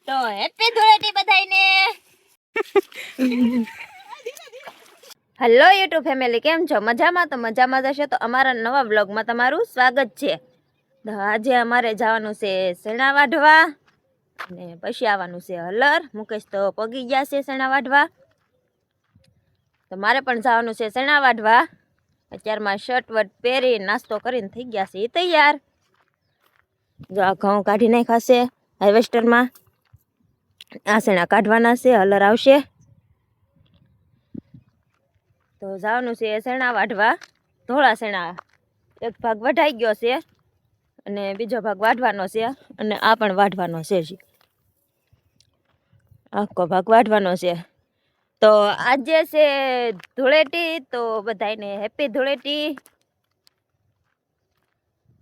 તો હેપી ધૂળેટી બધાયને. Hello YouTube family, કેમ છો? મજામાં? તો મજામાં જશે તો અમારા નવા વ્લોગમાં તમારું સ્વાગત છે. તો આજે અમારે જવાનું છે શેણા વાઢવા ને પછી આવવાનું છે હલર. મુકેશ તો પગી ગયા છે શેણા વાઢવા, તો મારે પણ જવાનું છે શેણા વાઢવા. અત્યારમાં શર્ટ વટ પહેરી નાસ્તો કરીને થઈ ગયા છે એ તૈયાર. જો આ ઘઉં કાઢી નાખ્યા છે હાર્વેસ્ટરમાં. આ શેણા કાઢવાના છે, હલર આવશે તો જવાનું છે શેણા વાઢવા. ધોળા શેણા એક ભાગ વઢાઈ ગયો છે અને બીજો ભાગ વાઢવાનો છે, અને આ પણ વાઢવાનો છે. આખો ભાગ વાઢવાનો છે. તો આજે છે ધૂળેટી, તો બધાને હેપી ધૂળેટી.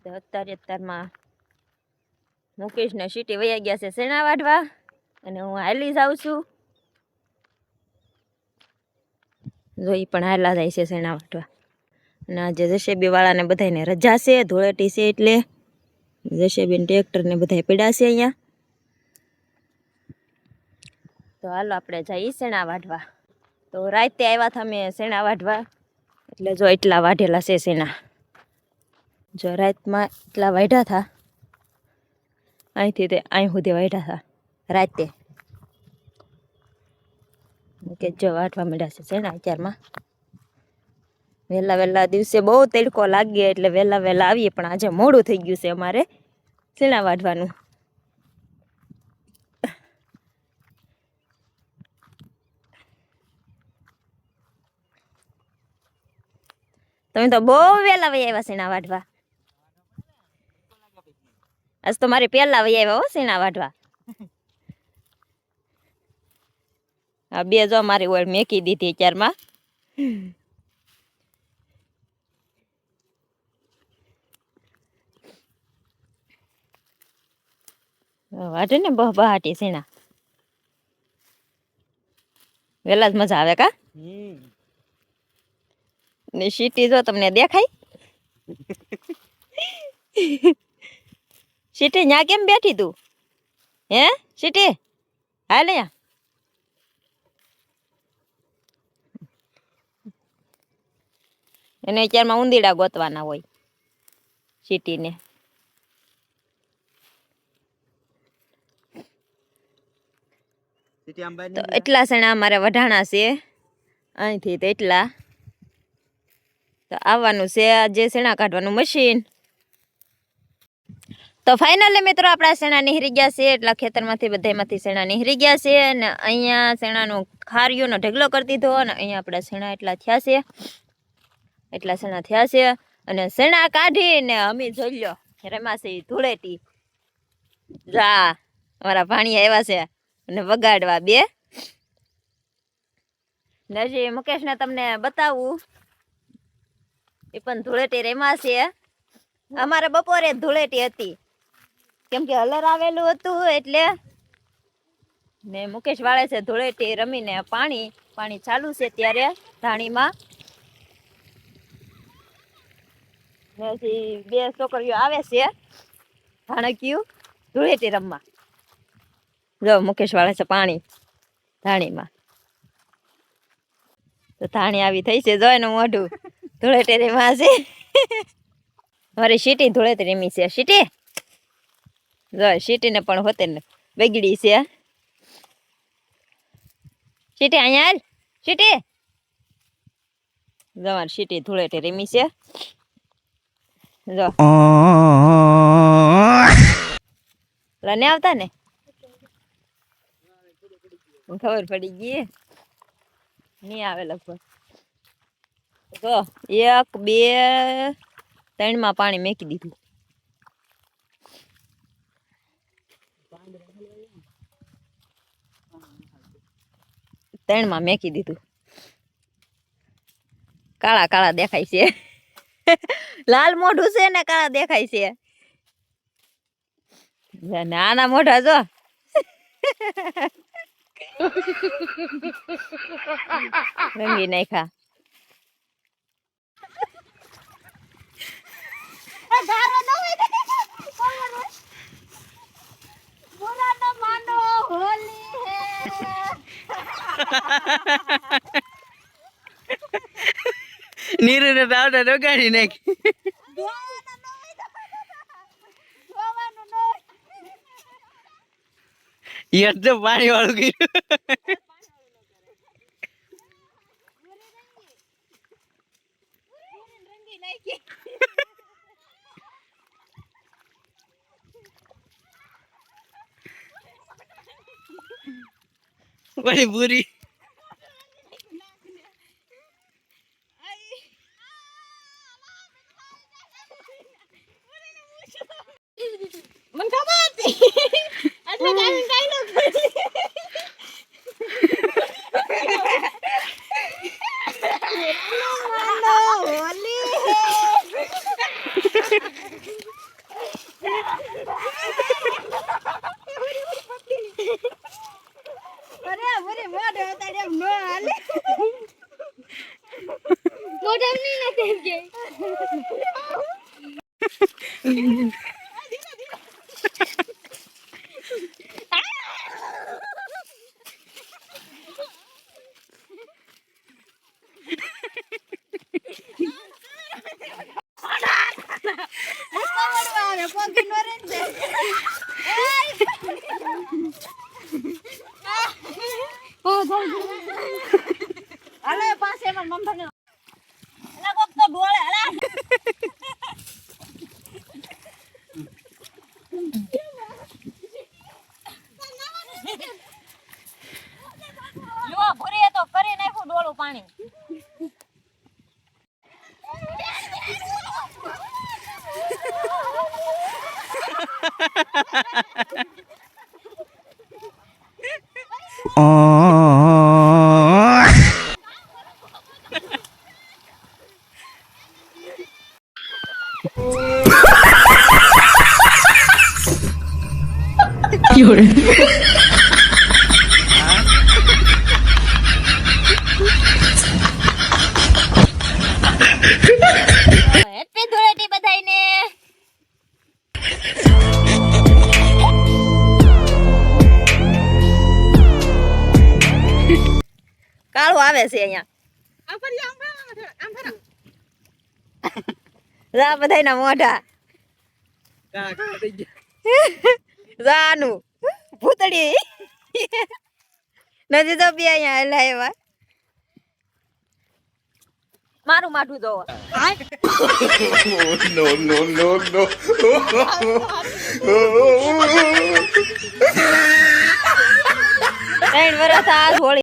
તો અત્યારમાં મુકેશ ને સીટી વયા ગયા છે શેણા વાઢવા, અને હું હાલી જાઉં છું. જોઈ પણ હાલા જાય છે શેણા વાઢવા. અને આજે જશેબી વાળાને બધાને રજા છે, ધૂળેટી છે એટલે જશેબીન ટ્રેક્ટર ને બધા પડ્યા છે અહીંયા. તો હાલો આપણે જઈએ શેણા વાઢવા. તો રાતે આવ્યા હતા અમે શેણા વાઢવા, એટલે જો એટલા વાઢેલા છે શેણા. જો રાતમાં એટલા વાઢ્યા હતા, અહીંથી તે અહીં સુધી વાઢ્યા હતા રાતે. કે જો વાઢવા મળ્યા છે શેણા અત્યારમાં. વહેલા વહેલા દિવસે બહુ તડકો લાગે એટલે વહેલા વહેલા આવીએ, પણ આજે મોડું થઈ ગયું છે અમારે શેણા વાઢવાનું. તમે તો બહુ વહેલા વહી આવ્યા શેણા વાઢવા. આજ તો મારે પહેલા વહી આવ્યા હો શેણા વાઢવા. આ બે જો મારી ઓળ મેકી દીધી અત્યારમાં. વાઢે ને બહાટી શેણા વેલા જ મજા આવે કા. ને સીટી જો તમને દેખાય? સીટી ન્યા કેમ બેઠી તું? હે સીટી હાલ અહીંયા. એને અત્યારમાં ઉંદીડા ગોતવાના હોય સીટીને. તો એટલા શેણા અમારે વઢાણા છે અહીંથી, તો એટલા. તો આવવાનું છે આજે શેણા કાઢવાનું મશીન. તો ફાઇનલી મિત્રો આપણા શેણા નીહરી ગયા છે, એટલા ખેતરમાંથી બધામાંથી શેણા નીહરી ગયા છે. અને અહીંયા શેણાનું ખારીઓનો ઢગલો કરી દીધો, અને અહીંયા આપણા શેણા એટલા થયા છે, એટલા શેણા થયા છે. અને શેણા કાઢીને અમે જોઈ લો રમાશે ધૂળેટી. જા અમારા ભાણિયા આવ્યા છે અને વગાડવા બે. હજી મુકેશને તમને બતાવું, એ પણ ધૂળેટી રમાશે. અમારે બપોરે ધૂળેટી હતી, કેમ કે હલર આવેલું હતું એટલે. ને મુકેશ વાળે છે ધૂળેટી રમીને પાણી ચાલુ છે ત્યારે ધાણીમાં. હજી બે છોકરીઓ આવે છે ધાણકિયું ધૂળેટી રમવા. જો મુકેશ વાળે છે પાણી ધાણીમાં. તો ધાણી આવી થઈ છે, જો એનું મોઢું ધૂળેટી રમવા છે. મારી સીટી ધૂળેટી રમી છે. સીટી જો સીટીને પણ હોતે ને બગડી છે. સીટી અહીંયા હાલ. સીટી જો મારી સીટી ધૂળેટી રમી છે. જો લને આવતા ને ખબર પડી ગઈ, નહીં આવે લગભગ. જો 1 2 3 માં પાણી મેકી દીધું. ત્રણમાં મેકી દીધું. કાળા કાળા દેખાય છે. લાલ મોઢું છે ને કાળા દેખાય છે. નાના મોઢા જો. રંગી નાખ્યા. નીરુ ને ટાવટા ડોગાડી નાખી. યાર તો પાણી વાળું કર્યું. બડી પૂરી મને ખબર હતી એટલે ગાડી ડાયલોગ અલે પાસે માં મમ્મી એના કોક તો ડોળે અલા યો ભરે તો કરી નાખ્યું ડોળું પાણી હેપી ધૂળેટી બધાયને કાળું આવે છે અહીંયા જા બધાયના મોઢા જાનું ભૂતડી નથી તો બી અહીંયા લાવ્યા મારું માઠું જોવો no, no, no, no. 3 વર્ષ આ હોળી